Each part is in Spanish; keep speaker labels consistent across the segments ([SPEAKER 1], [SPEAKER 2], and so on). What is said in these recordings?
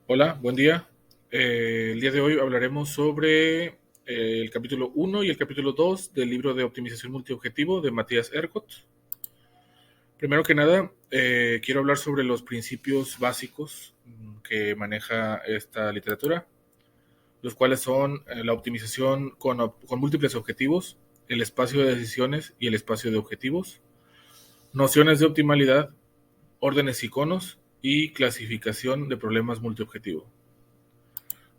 [SPEAKER 1] Hola, buen día. El día de hoy hablaremos sobre el capítulo uno y el capítulo 2 del libro de optimización multiobjetivo de Matías Ercot. Primero que nada, quiero hablar sobre los principios básicos que maneja esta literatura, los cuales son la optimización con múltiples objetivos, el espacio de decisiones y el espacio de objetivos, nociones de optimalidad, órdenes iconos y clasificación de problemas multiobjetivo.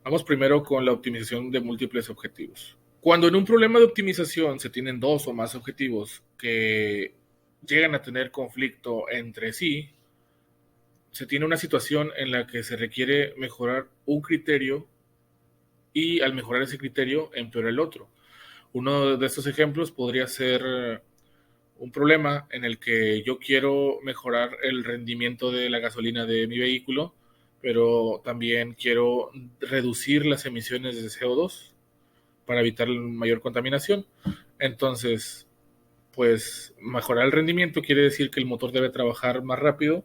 [SPEAKER 1] Vamos primero con la optimización de múltiples objetivos. Cuando en un problema de optimización se tienen dos o más objetivos que llegan a tener conflicto entre sí, se tiene una situación en la que se requiere mejorar un criterio y al mejorar ese criterio empeora el otro. Uno de estos ejemplos podría ser un problema en el que yo quiero mejorar el rendimiento de la gasolina de mi vehículo, pero también quiero reducir las emisiones de CO2 para evitar mayor contaminación. Entonces, pues mejorar el rendimiento quiere decir que el motor debe trabajar más rápido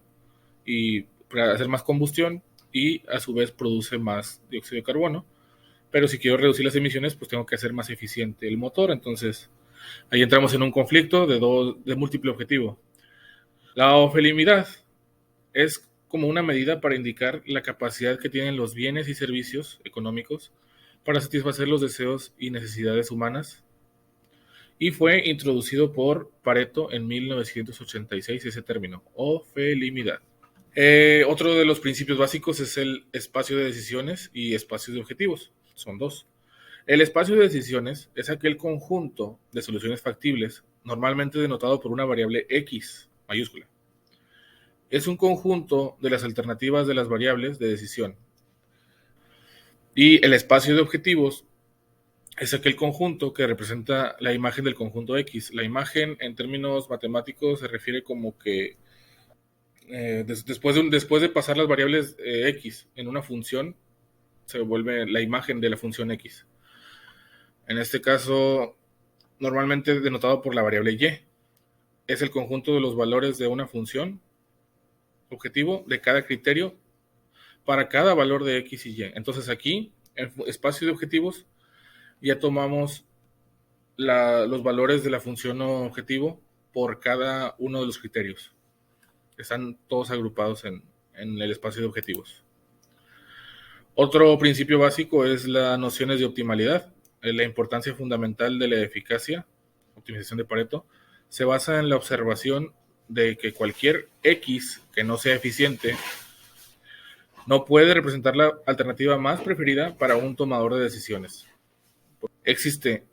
[SPEAKER 1] y para hacer más combustión y a su vez produce más dióxido de carbono. Pero si quiero reducir las emisiones, pues tengo que hacer más eficiente el motor. Entonces, ahí entramos en un conflicto de múltiple objetivo. La ofelimidad es como una medida para indicar la capacidad que tienen los bienes y servicios económicos para satisfacer los deseos y necesidades humanas y fue introducido por Pareto en 1986 ese término, ofelimidad. Otro de los principios básicos es el espacio de decisiones y espacios de objetivos. Son dos. El espacio de decisiones es aquel conjunto de soluciones factibles, normalmente denotado por una variable X mayúscula. Es un conjunto de las alternativas de las variables de decisión. Y el espacio de objetivos es aquel conjunto que representa la imagen del conjunto X. La imagen en términos matemáticos se refiere como que después de pasar las variables X en una función, se vuelve la imagen de la función X. En este caso, normalmente denotado por la variable Y. Es el conjunto de los valores de una función objetivo de cada criterio para cada valor de X y Y. Entonces aquí, en espacio de objetivos, ya tomamos los valores de la función objetivo por cada uno de los criterios. Están todos agrupados en el espacio de objetivos. Otro principio básico es las nociones de optimalidad. La importancia fundamental de la eficacia, optimización de Pareto, se basa en la observación de que cualquier X que no sea eficiente no puede representar la alternativa más preferida para un tomador de decisiones. Existe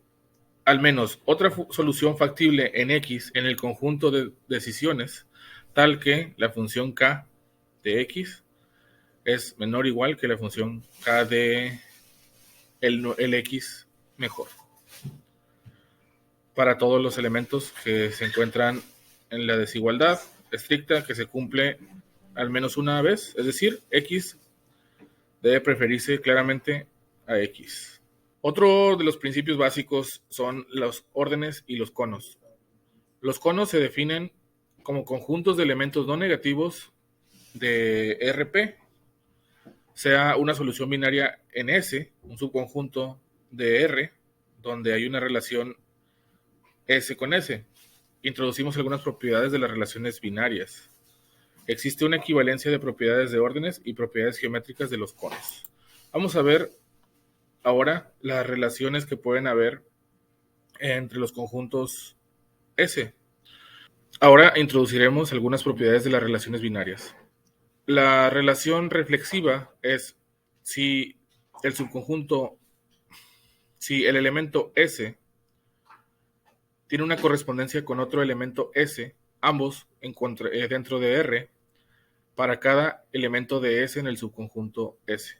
[SPEAKER 1] al menos otra solución factible en X en el conjunto de decisiones, tal que la función K de X es menor o igual que la función K de el X mejor. Para todos los elementos que se encuentran en la desigualdad estricta que se cumple al menos una vez, es decir, X debe preferirse claramente a X. Otro de los principios básicos son los órdenes y los conos. Los conos se definen como conjuntos de elementos no negativos de RP, sea una solución binaria en S, un subconjunto de R, donde hay una relación S con S. Introducimos algunas propiedades de las relaciones binarias. Existe una equivalencia de propiedades de órdenes y propiedades geométricas de los conos. Vamos a ver ahora las relaciones que pueden haber entre los conjuntos S. Ahora introduciremos algunas propiedades de las relaciones binarias. La relación reflexiva es si el subconjunto, si el elemento S tiene una correspondencia con otro elemento S, ambos dentro de R, para cada elemento de S en el subconjunto S.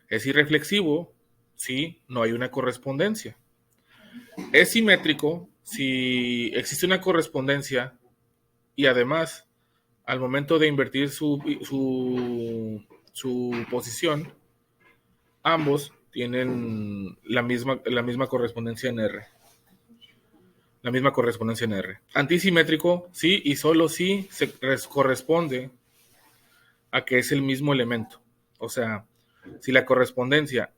[SPEAKER 1] Es irreflexivo si no hay una correspondencia. Es simétrico si existe una correspondencia y además al momento de invertir su posición, ambos tienen la misma correspondencia en R. La misma correspondencia en R. Antisimétrico, sí, y solo si se corresponde a que es el mismo elemento. O sea, si la correspondencia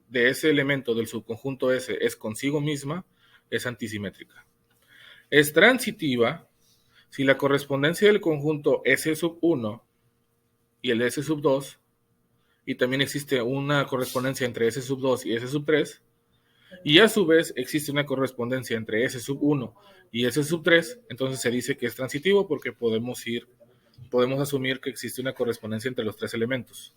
[SPEAKER 1] de ese elemento del subconjunto S es consigo misma, es antisimétrica. Es transitiva si la correspondencia del conjunto S sub 1 y el S sub 2, y también existe una correspondencia entre S sub 2 y S sub 3, y a su vez existe una correspondencia entre S sub 1 y S sub 3, entonces se dice que es transitivo porque podemos asumir que existe una correspondencia entre los tres elementos.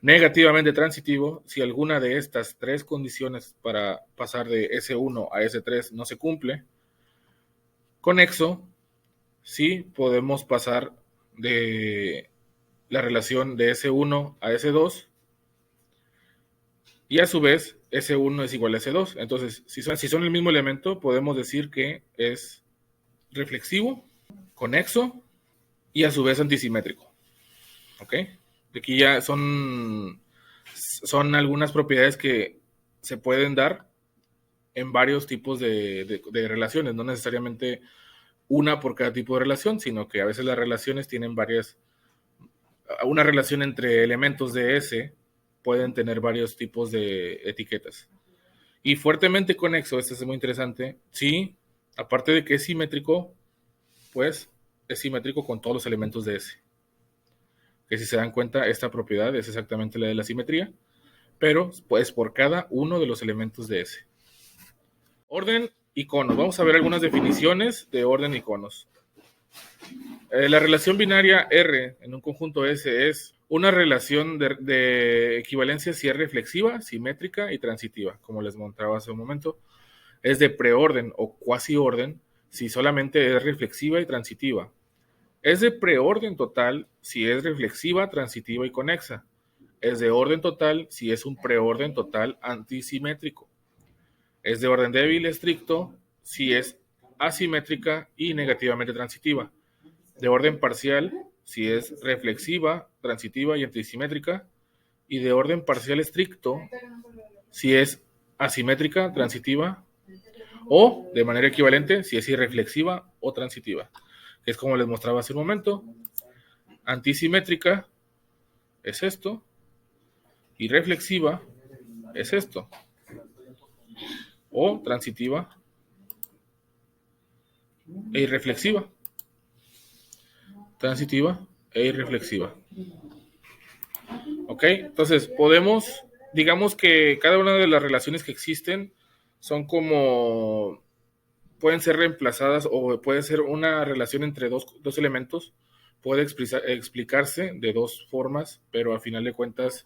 [SPEAKER 1] Negativamente transitivo si alguna de estas tres condiciones para pasar de S1 a S3 no se cumple. Conexo si podemos pasar de la relación de S1 a S2 y a su vez S1 es igual a S2. Entonces, si son el mismo elemento, podemos decir que es reflexivo, conexo y a su vez antisimétrico. ¿Ok? Aquí ya son algunas propiedades que se pueden dar en varios tipos de relaciones, no necesariamente una por cada tipo de relación, sino que a veces las relaciones tienen una relación entre elementos de S pueden tener varios tipos de etiquetas. Y fuertemente conexo, este es muy interesante, sí, aparte de que es simétrico, pues es simétrico con todos los elementos de S. Que si se dan cuenta, esta propiedad es exactamente la de la simetría, pero pues por cada uno de los elementos de S. Orden y conos. Vamos a ver algunas definiciones de orden y conos. La relación binaria R en un conjunto S es una relación de equivalencia si es reflexiva, simétrica y transitiva, como les mostraba hace un momento. Es de preorden o cuasi orden si solamente es reflexiva y transitiva. Es de preorden total si es reflexiva, transitiva y conexa. Es de orden total si es un preorden total antisimétrico. Es de orden débil estricto si es asimétrica y negativamente transitiva. De orden parcial si es reflexiva, transitiva y antisimétrica. Y de orden parcial estricto si es asimétrica, transitiva o de manera equivalente si es irreflexiva o transitiva. Es como les mostraba hace un momento. Antisimétrica es esto y reflexiva es esto. O transitiva e irreflexiva. Transitiva e irreflexiva. ¿Ok? Entonces, digamos que cada una de las relaciones que existen son como, pueden ser reemplazadas o puede ser una relación entre dos elementos, puede explicarse de dos formas, pero al final de cuentas,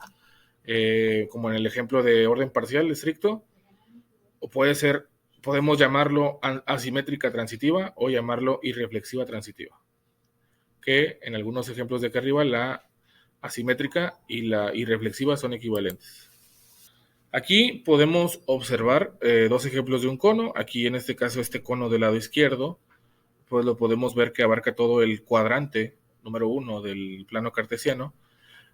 [SPEAKER 1] como en el ejemplo de orden parcial estricto, o podemos llamarlo asimétrica transitiva o llamarlo irreflexiva transitiva. Que en algunos ejemplos de acá arriba la asimétrica y la irreflexiva son equivalentes. Aquí podemos observar dos ejemplos de un cono. Aquí en este caso este cono del lado izquierdo, pues lo podemos ver que abarca todo el cuadrante número 1 del plano cartesiano.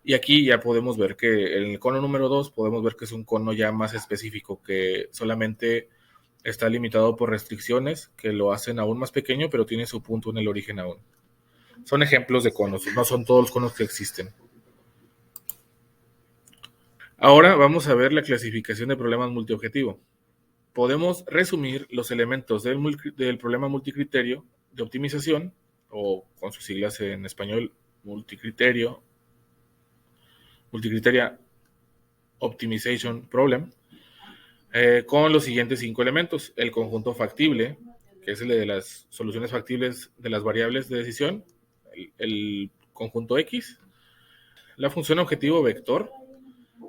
[SPEAKER 1] Y aquí ya podemos ver que en el cono número 2 podemos ver que es un cono ya más específico, que solamente está limitado por restricciones que lo hacen aún más pequeño, pero tiene su punto en el origen aún. Son ejemplos de conos, no son todos los conos que existen. Ahora vamos a ver la clasificación de problemas multiobjetivo. Podemos resumir los elementos del problema multicriterio de optimización, o con sus siglas en español, multicriteria optimization problem, con los siguientes 5 elementos. El conjunto factible, que es el de las soluciones factibles de las variables de decisión, el conjunto X, la función objetivo vector,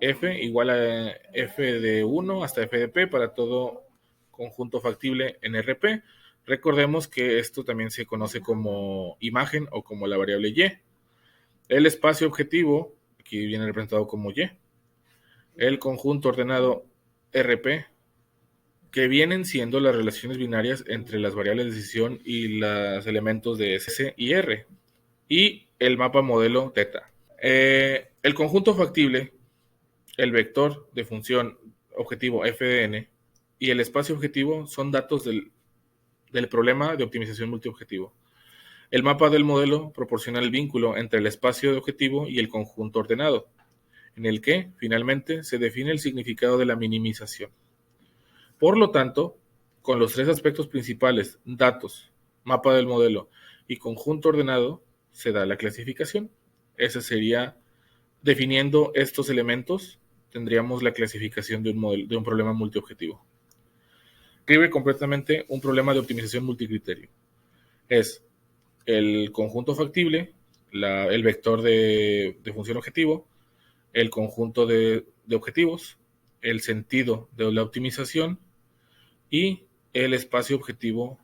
[SPEAKER 1] f igual a f de 1 hasta f de p para todo conjunto factible en RP. Recordemos que esto también se conoce como imagen o como la variable y. El espacio objetivo, aquí viene representado como y. El conjunto ordenado RP, que vienen siendo las relaciones binarias entre las variables de decisión y los elementos de S y R. Y el mapa modelo θ. El conjunto factible, el vector de función objetivo f de n y el espacio objetivo son datos del problema de optimización multiobjetivo. El mapa del modelo proporciona el vínculo entre el espacio de objetivo y el conjunto ordenado. en el que, finalmente, se define el significado de la minimización. Por lo tanto, con los tres aspectos principales, datos, mapa del modelo y conjunto ordenado, se da la clasificación. Ese sería, definiendo estos elementos, tendríamos la clasificación de un problema multiobjetivo. Escribe completamente un problema de optimización multicriterio. Es el conjunto factible, el vector de función objetivo, el conjunto de objetivos, el sentido de la optimización y el espacio objetivo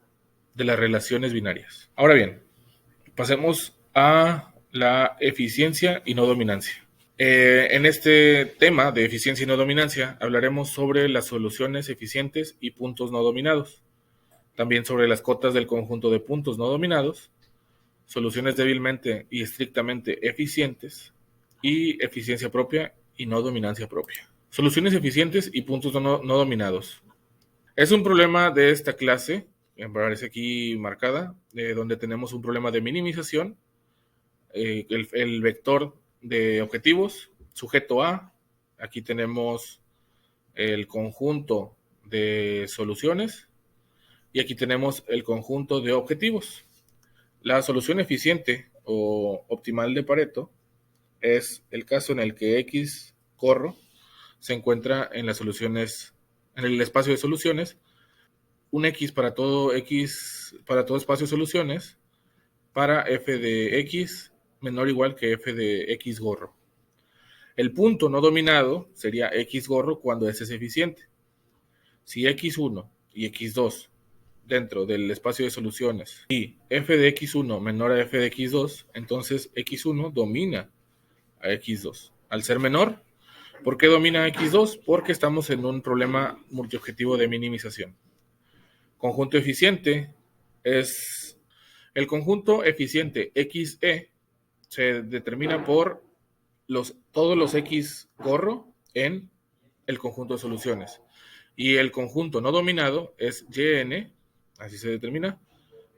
[SPEAKER 1] de las relaciones binarias. Ahora bien, pasemos a la eficiencia y no dominancia. En este tema de eficiencia y no dominancia hablaremos sobre las soluciones eficientes y puntos no dominados, también sobre las cotas del conjunto de puntos no dominados, soluciones débilmente y estrictamente eficientes y eficiencia propia y no dominancia propia. Soluciones eficientes y puntos no dominados. Es un problema de esta clase, me aparece aquí marcada, donde tenemos un problema de minimización, el vector de objetivos, sujeto A, aquí tenemos el conjunto de soluciones y aquí tenemos el conjunto de objetivos. La solución eficiente o optimal de Pareto es el caso en el que X corro se encuentra en las soluciones, en el espacio de soluciones, un X para todo espacio de soluciones para f de X menor o igual que f de X gorro. El punto no dominado sería X gorro cuando ese es eficiente. Si X1 y X2 dentro del espacio de soluciones y f de X1 menor a f de X2, entonces X1 domina a X2. Al ser menor, ¿por qué domina a X2? Porque estamos en un problema multiobjetivo de minimización. Conjunto eficiente es el conjunto eficiente XE se determina por todos los X gorro en el conjunto de soluciones. Y el conjunto no dominado es YN, así se determina,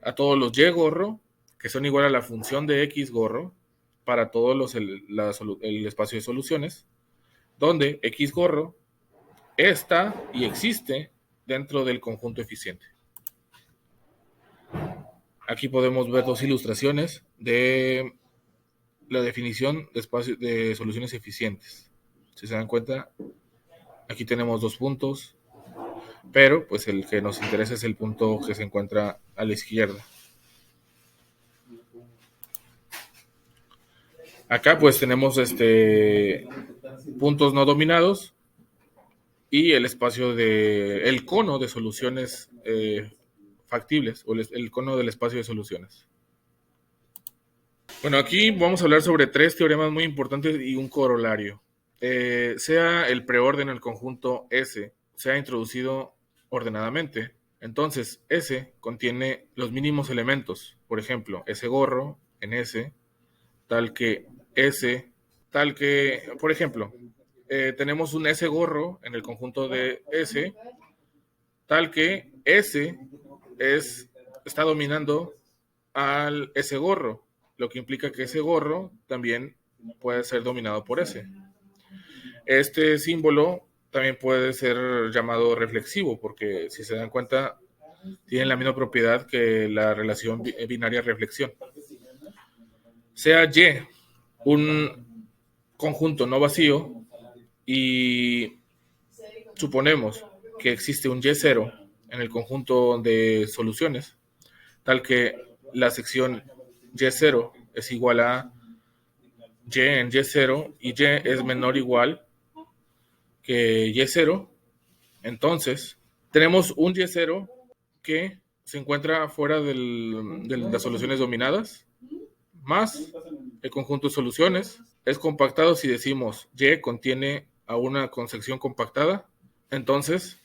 [SPEAKER 1] a todos los Y gorro, que son igual a la función de X gorro, para todos el espacio de soluciones, donde X gorro está y existe dentro del conjunto eficiente. Aquí podemos ver dos ilustraciones de la definición de soluciones eficientes. Si se dan cuenta, aquí tenemos dos puntos, pero pues el que nos interesa es el punto que se encuentra a la izquierda. Acá pues tenemos puntos no dominados y el espacio el cono de soluciones factibles o el cono del espacio de soluciones. Bueno, aquí vamos a hablar sobre tres teoremas muy importantes y un corolario. Sea el preorden en el conjunto S sea introducido ordenadamente, entonces S contiene los mínimos elementos, por ejemplo, S gorro en S, por ejemplo, tenemos un S gorro en el conjunto de S, tal que S está dominando al S gorro, lo que implica que ese gorro también puede ser dominado por S. Este símbolo también puede ser llamado reflexivo, porque si se dan cuenta, tiene la misma propiedad que la relación binaria reflexión. Sea Y un conjunto no vacío y suponemos que existe un Y0 en el conjunto de soluciones, tal que la sección Y0 es igual a Y en Y0 y Y es menor o igual que Y0, entonces tenemos un Y0 que se encuentra fuera de las soluciones dominadas, más el conjunto de soluciones. Es compactado si decimos Y contiene a una consección compactada, entonces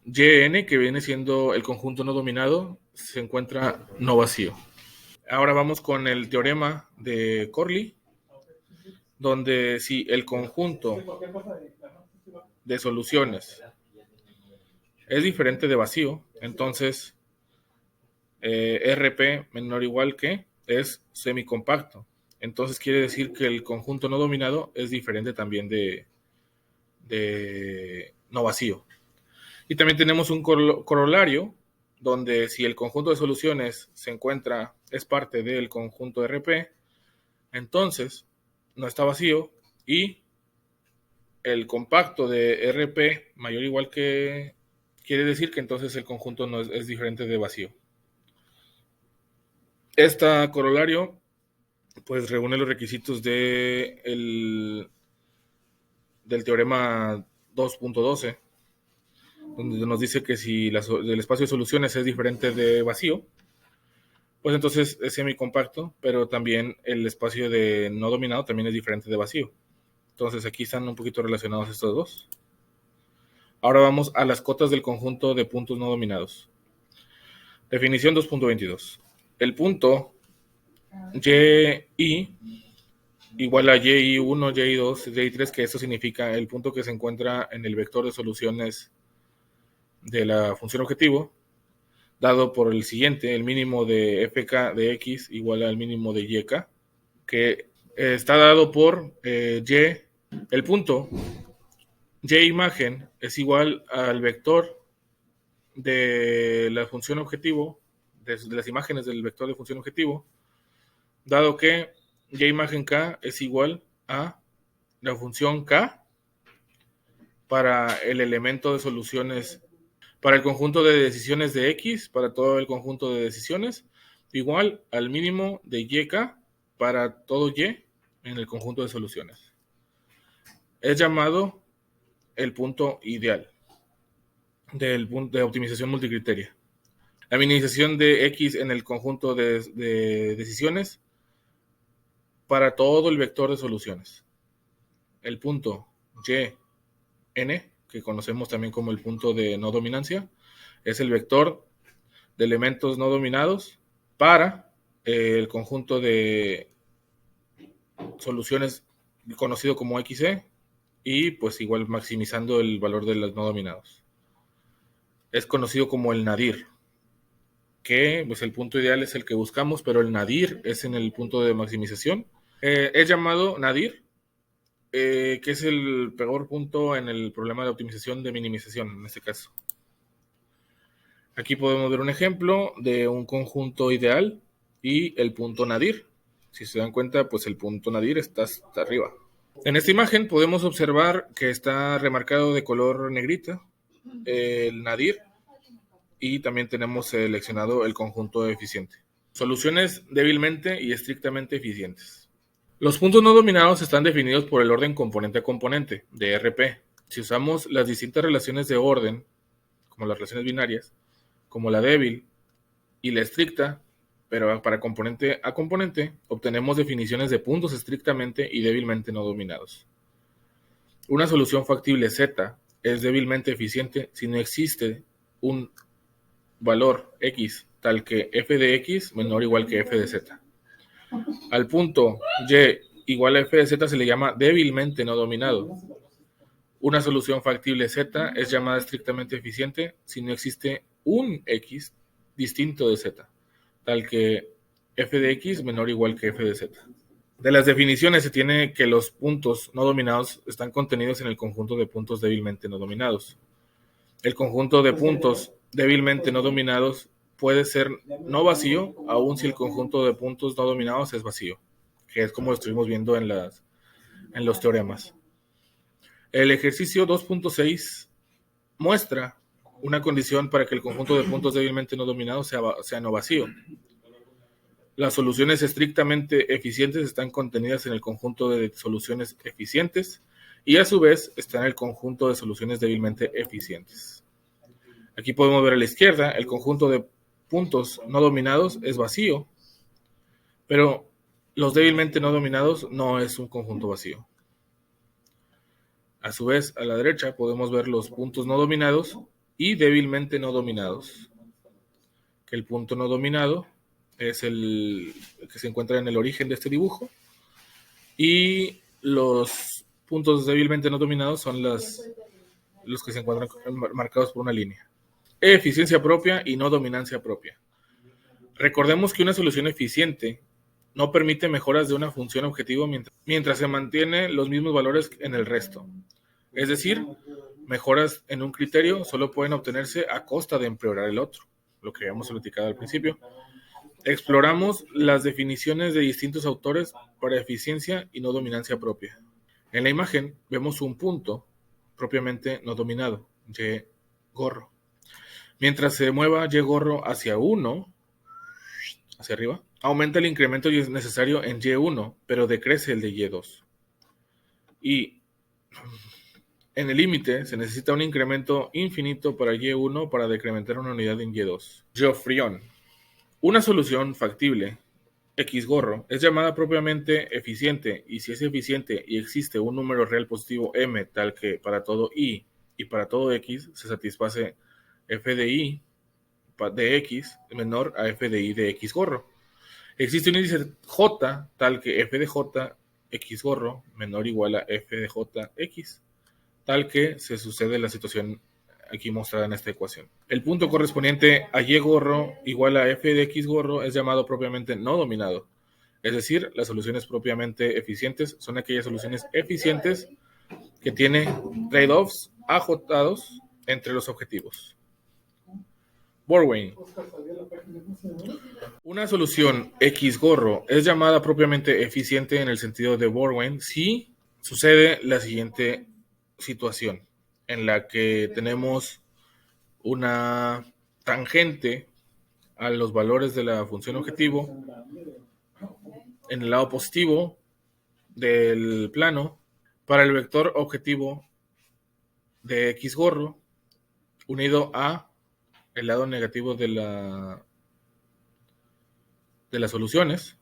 [SPEAKER 1] Yn, que viene siendo el conjunto no dominado, se encuentra no vacío. Ahora vamos con el teorema de Corley, donde si el conjunto de soluciones es diferente de vacío, entonces RP menor o igual que es semicompacto. entonces quiere decir que el conjunto no dominado es diferente también de no vacío. Y también tenemos un corolario, donde si el conjunto de soluciones es parte del conjunto RP, entonces no está vacío y el compacto de RP mayor o igual que quiere decir que entonces el conjunto no es diferente de vacío. Este corolario pues reúne los requisitos del teorema 2.12, donde nos dice que si el espacio de soluciones es diferente de vacío, pues entonces es semicompacto, pero también el espacio de no dominado también es diferente de vacío. Entonces aquí están un poquito relacionados estos dos. Ahora vamos a las cotas del conjunto de puntos no dominados. Definición 2.22. El punto y igual a y1, y2, y3, que esto significa el punto que se encuentra en el vector de soluciones de la función objetivo, dado por el siguiente, el mínimo de fk de x igual al mínimo de yk, que está dado por el punto y imagen es igual al vector de la función objetivo, de las imágenes del vector de función objetivo, dado que y imagen k es igual a la función k para el elemento de soluciones, para el conjunto de decisiones de x, para todo el conjunto de decisiones, igual al mínimo de yk para todo y en el conjunto de soluciones. Es llamado el punto ideal de optimización multicriteria. La minimización de x en el conjunto de decisiones para todo el vector de soluciones. El punto yn, que conocemos también como el punto de no dominancia, es el vector de elementos no dominados para el conjunto de soluciones conocido como xe y pues igual maximizando el valor de los no dominados. Es conocido como el nadir, que pues el punto ideal es el que buscamos, pero el nadir es en el punto de maximización. Es llamado nadir, que es el peor punto en el problema de optimización de minimización, en este caso. Aquí podemos ver un ejemplo de un conjunto ideal y el punto nadir. Si se dan cuenta, pues el punto nadir está hasta arriba. En esta imagen podemos observar que está remarcado de color negrita el nadir y también tenemos seleccionado el conjunto eficiente. Soluciones débilmente y estrictamente eficientes. Los puntos no dominados están definidos por el orden componente a componente de RP. Si usamos las distintas relaciones de orden, como las relaciones binarias, como la débil y la estricta, pero para componente a componente, obtenemos definiciones de puntos estrictamente y débilmente no dominados. Una solución factible Z es débilmente eficiente si no existe un valor x tal que f de x menor o igual que f de z. Al punto y igual a f de z se le llama débilmente no dominado. Una solución factible z es llamada estrictamente eficiente si no existe un x distinto de z, tal que f de x menor o igual que f de z. De las definiciones se tiene que los puntos no dominados están contenidos en el conjunto de puntos débilmente no dominados. El conjunto de puntos débilmente no dominados puede ser no vacío, aun si el conjunto de puntos no dominados es vacío, que es como lo estuvimos viendo en los teoremas. El ejercicio 2.6 muestra una condición para que el conjunto de puntos débilmente no dominados sea no vacío. Las soluciones estrictamente eficientes están contenidas en el conjunto de soluciones eficientes y a su vez está en el conjunto de soluciones débilmente eficientes. Aquí podemos ver a la izquierda el conjunto de puntos no dominados es vacío, pero los débilmente no dominados no es un conjunto vacío. A su vez, a la derecha podemos ver los puntos no dominados y débilmente no dominados. Que el punto no dominado es el que se encuentra en el origen de este dibujo y los puntos débilmente no dominados son los que se encuentran marcados por una línea. Eficiencia propia y no dominancia propia. Recordemos que una solución eficiente no permite mejoras de una función objetivo mientras se mantiene los mismos valores en el resto. Es decir, mejoras en un criterio solo pueden obtenerse a costa de empeorar el otro, lo que habíamos platicado al principio. Exploramos las definiciones de distintos autores para eficiencia y no dominancia propia. En la imagen vemos un punto propiamente no dominado, Y gorro. Mientras se mueva Y gorro hacia 1, hacia arriba, aumenta el incremento necesario en Y1, pero decrece el de Y2. Y en el límite se necesita un incremento infinito para Y1 para decrementar una unidad en Y2. Geoffrion. Una solución factible, X gorro, es llamada propiamente eficiente, y si es eficiente y existe un número real positivo m tal que para todo y para todo x se satisface f de y de x menor a f de y de x gorro. Existe un índice j tal que f de j x gorro menor o igual a f de j x, tal que se sucede la situación aquí mostrada en esta ecuación. El punto correspondiente a y gorro igual a f de x gorro es llamado propiamente no dominado. Es decir, las soluciones propiamente eficientes son aquellas soluciones eficientes que tienen trade-offs ajotados entre los objetivos. Borwein. Una solución X gorro es llamada propiamente eficiente en el sentido de Borwein si sucede la siguiente situación, en la que tenemos una tangente a los valores de la función objetivo en el lado positivo del plano para el vector objetivo de X gorro unido a el lado negativo de las soluciones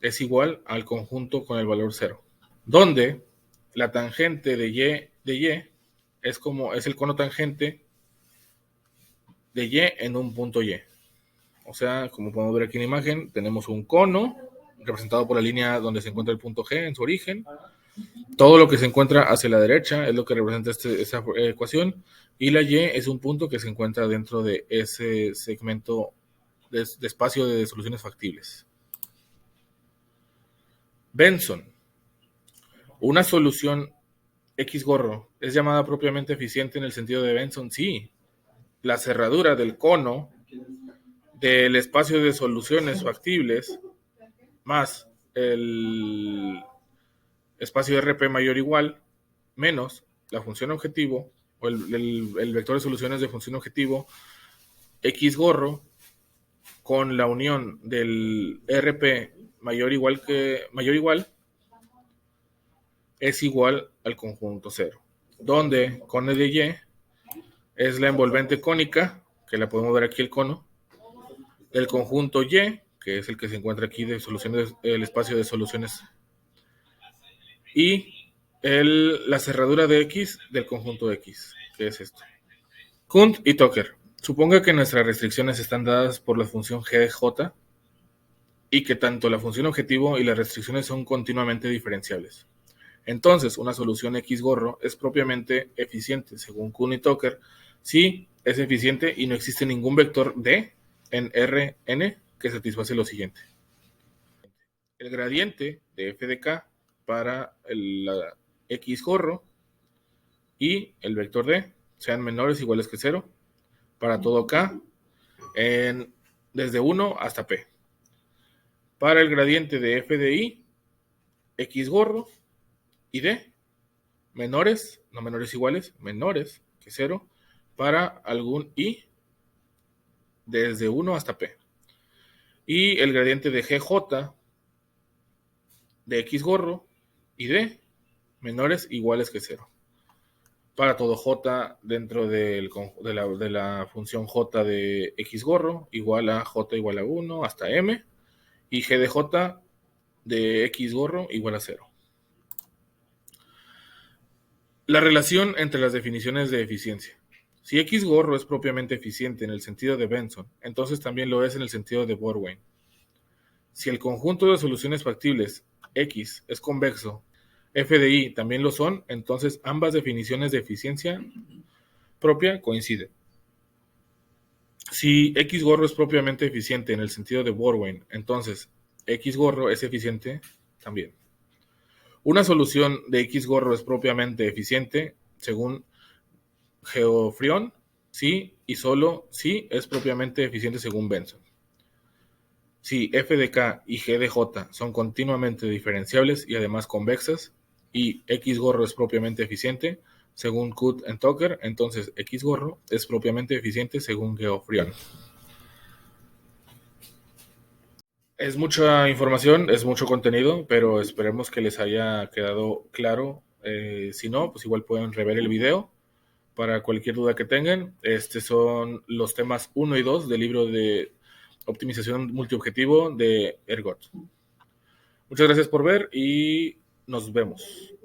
[SPEAKER 1] es igual al conjunto con el valor 0, donde la tangente de Y es el cono tangente de Y en un punto Y. O sea, como podemos ver aquí en la imagen, tenemos un cono representado por la línea donde se encuentra el punto G en su origen. Todo lo que se encuentra hacia la derecha es lo que representa esta ecuación, y la Y es un punto que se encuentra dentro de ese segmento de espacio de soluciones factibles. Benson. Una solución X gorro es llamada propiamente eficiente en el sentido de Benson si la cerradura del cono del espacio de soluciones factibles más el espacio RP mayor o igual menos la función objetivo o el vector de soluciones de función objetivo X gorro con la unión del RP mayor o igual es igual al conjunto 0, donde con el de Y es la envolvente cónica, que la podemos ver aquí el cono, del conjunto Y, que es el que se encuentra aquí de soluciones, el espacio de soluciones, y la cerradura de X del conjunto X, que es esto. Kunt y Tucker. Suponga que nuestras restricciones están dadas por la función g de j y que tanto la función objetivo y las restricciones son continuamente diferenciables. Entonces, una solución X gorro es propiamente eficiente, según Kuhn y Tucker, si es eficiente y no existe ningún vector D en Rn que satisface lo siguiente. El gradiente de f de k para la X gorro y el vector D sean menores o iguales que 0 para todo k desde 1 hasta p. Para el gradiente de f de y, X gorro y D menores, no menores iguales, menores que 0 para algún i desde 1 hasta p. Y el gradiente de GJ de X gorro y D menores iguales que 0 para todo J dentro de la función J de X gorro igual a J igual a 1 hasta M, y G de J de X gorro igual a 0. La relación entre las definiciones de eficiencia. Si X gorro es propiamente eficiente en el sentido de Benson, entonces también lo es en el sentido de Borwein. Si el conjunto de soluciones factibles X es convexo, f de y también lo son, entonces ambas definiciones de eficiencia propia coinciden. Si X gorro es propiamente eficiente en el sentido de Borwein, entonces X gorro es eficiente también. Una solución de X gorro es propiamente eficiente según Geoffrion, sí y solo sí es propiamente eficiente según Benson. Si f de k y g de j son continuamente diferenciables y además convexas, y X gorro es propiamente eficiente, según Kut y Tucker, entonces X gorro es propiamente eficiente según Geoffrion. Es mucha información, es mucho contenido, pero esperemos que les haya quedado claro. Si no, pues igual pueden rever el video para cualquier duda que tengan. Estos son los temas 1 y 2 del libro de optimización multiobjetivo de Ergot. Muchas gracias por ver y nos vemos.